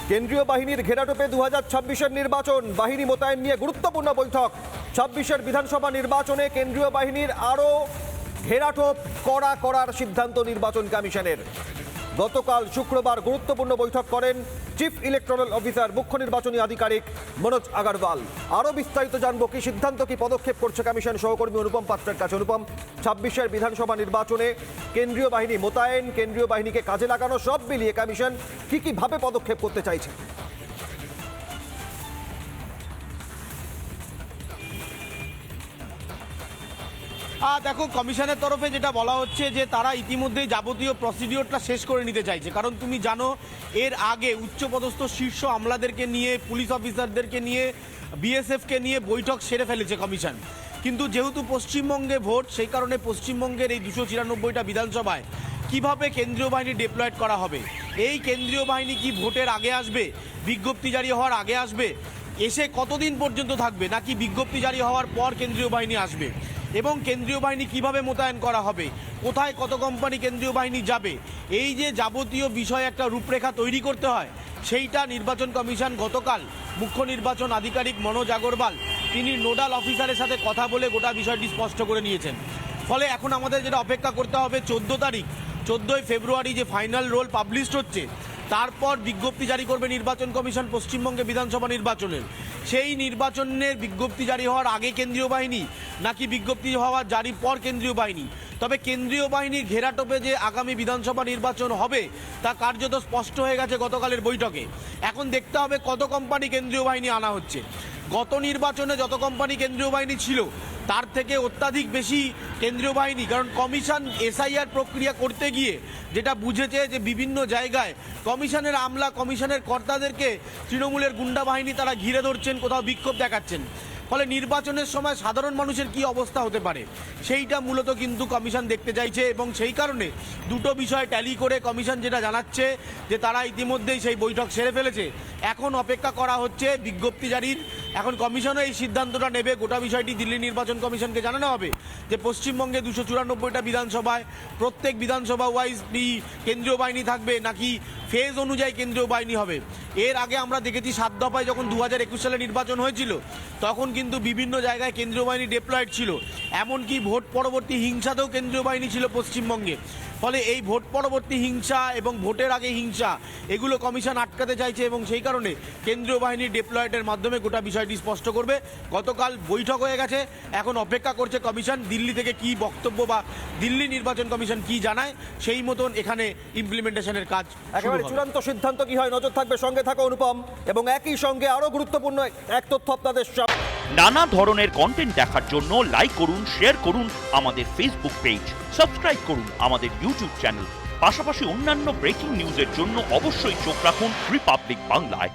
কেন্দ্রীয় বাহিনীর ঘেরাটোপে 2026-এর নির্বাচন, বাহিনী মোতায়েন নিয়ে গুরুত্বপূর্ণ বৈঠক। 26-এর বিধানসভা নির্বাচনে কেন্দ্রীয় বাহিনীর আরও ঘেরাটোপ করার সিদ্ধান্ত নির্বাচন কমিশনের। গতকাল শুক্রবার গুরুত্বপূর্ণ বৈঠক করেন চিফ ইলেকট্রাল অফিসার মুখ্য নির্বাচনী আধিকারিক মনোজ আগরওয়াল। আরও বিস্তারিত জানবো কি সিদ্ধান্ত, কি পদক্ষেপ করছে কমিশন, সহকর্মী অনুপম পাত্রের কাছে। অনুপম, 26-এর বিধানসভা নির্বাচনে কেন্দ্রীয় বাহিনী মোতায়েন, কেন্দ্রীয় বাহিনীকে কাজে লাগানো, সব মিলিয়ে কমিশন কিভাবে পদক্ষেপ করতে চাইছে? দেখো, কমিশনের তরফে যেটা বলা হচ্ছে যে তারা ইতিমধ্যেই যাবতীয় প্রসিডিওরটা শেষ করে নিতে চাইছে। কারণ তুমি জানো, এর আগে উচ্চপদস্থ শীর্ষ আমলাদেরকে নিয়ে, পুলিশ অফিসারদেরকে নিয়ে, বিএসএফকে নিয়ে বৈঠক সেরে ফেলেছে কমিশন। কিন্তু যেহেতু পশ্চিমবঙ্গে ভোট, সেই কারণে পশ্চিমবঙ্গের এই 294টা বিধানসভায় কিভাবে কেন্দ্রীয় বাহিনী ডিপ্লয়েড করা হবে, এই কেন্দ্রীয় বাহিনী কি ভোটের আগে আসবে, বিজ্ঞপ্তি জারি হওয়ার আগে আসবে, এসে কতদিন পর্যন্ত থাকবে, নাকি বিজ্ঞপ্তি জারি হওয়ার পর কেন্দ্রীয় বাহিনী আসবে, এবং কেন্দ্রীয় বাহিনী কিভাবে মোতায়েন করা হবে, কোথায় কত কোম্পানি কেন্দ্রীয় বাহিনী যাবে, এই যে যাবতীয় বিষয়ে একটা রূপরেখা তৈরি করতে হয়, সেইটা নির্বাচন কমিশন গতকাল মুখ্য নির্বাচন আধিকারিক মনোজ আগরওয়াল তিনি নোডাল অফিসারের সাথে কথা বলে গোটা বিষয়টি স্পষ্ট করে নিয়েছেন। ফলে এখন আমাদের যেটা অপেক্ষা করতে হবে, 14 ফেব্রুয়ারি যে ফাইনাল রোল পাবলিশড হচ্ছে, তারপর বিজ্ঞপ্তি জারি করবে নির্বাচন কমিশন পশ্চিমবঙ্গে বিধানসভা নির্বাচনের। সেই নির্বাচনের বিজ্ঞপ্তি জারি হওয়ার আগে কেন্দ্রীয় বাহিনী, নাকি বিজ্ঞপ্তি হওয়ার জারির পর কেন্দ্রীয় বাহিনী। তবে কেন্দ্রীয় বাহিনীর ঘেরাটোপে যে আগামী বিধানসভা নির্বাচন হবে তা কার্যত স্পষ্ট হয়ে গেছে গতকালের বৈঠকে। এখন দেখতে হবে কত কোম্পানি কেন্দ্রীয় বাহিনী আনা হচ্ছে। গত নির্বাচনে যত কোম্পানি কেন্দ্রীয় বাহিনী ছিল, তার থেকে অত্যাধিক বেশি কেন্দ্রীয় বাহিনী। কারণ কমিশন এসআইআর প্রক্রিয়া করতে গিয়ে যেটা বুঝেছে যে বিভিন্ন জায়গায় কমিশনের আমলা, কমিশনের কর্তাদেরকে তৃণমূলের গুন্ডা বাহিনী তারা ঘিরে ধরছেন, কোথাও বিক্ষোভ দেখাচ্ছেন। ফলে নির্বাচনের সময় সাধারণ মানুষের কি অবস্থা হতে পারে, সেইটা মূলত কিন্তু কমিশন দেখতে চাইছে। এবং সেই কারণে দুটো বিষয় ট্যালি করে কমিশন যেটা জানাচ্ছে যে তারা ইতিমধ্যেই সেই বৈঠক সেরে ফেলেছে। এখন অপেক্ষা করা হচ্ছে বিজ্ঞপ্তি জারির। এখন কমিশনও এই সিদ্ধান্তটা নেবে। গোটা বিষয়টি দিল্লি নির্বাচন কমিশনকে জানানো হবে যে পশ্চিমবঙ্গে 294টা বিধানসভায় প্রত্যেক বিধানসভা ওয়াইজ কেন্দ্রীয় বাহিনী থাকবে, নাকি ফেজ অনুযায়ী কেন্দ্রীয় বাহিনী হবে। এর আগে আমরা দেখেছি 7 দফায় যখন 2021 সালে নির্বাচন হয়েছিল, তখন কিন্তু বিভিন্ন জায়গায় কেন্দ্রীয় বাহিনী ডিপ্লয়েড ছিল। এমনকি ভোট পরবর্তী হিংসাতেও কেন্দ্রীয় বাহিনী ছিল পশ্চিমবঙ্গে। ফলে এই ভোট পরবর্তী হিংসা এবং ভোটের আগে হিংসা, এগুলো কমিশন আটকাতে চাইছে, এবং সেই কারণে কেন্দ্রীয় বাহিনীর ডিপ্লয়েডের মাধ্যমে গোটা বিষয়টি স্পষ্ট করবে। গতকাল বৈঠক হয়ে গেছে, এখন অপেক্ষা করছে কমিশন দিল্লি থেকে কি বক্তব্য বা দিল্লি নির্বাচন কমিশন কি জানায়, সেই মতন এখানে ইমপ্লিমেন্টেশনের কাজ একেবারে চূড়ান্ত সিদ্ধান্ত কি হয়, নজর থাকবে। সঙ্গে থাকো অনুপম, এবং একই সঙ্গে আরো গুরুত্বপূর্ণ এক তথ্য আপনাদের। নানা ধরনের কন্টেন্ট দেখার জন্য লাইক করুন, শেয়ার করুন আমাদের ফেসবুক পেজ, সাবস্ক্রাইব করুন আমাদের ইউটিউব চ্যানেল। পাশাপাশি অন্যান্য ব্রেকিং নিউজের জন্য অবশ্যই চোখ রাখুন রিপাবলিক বাংলায়।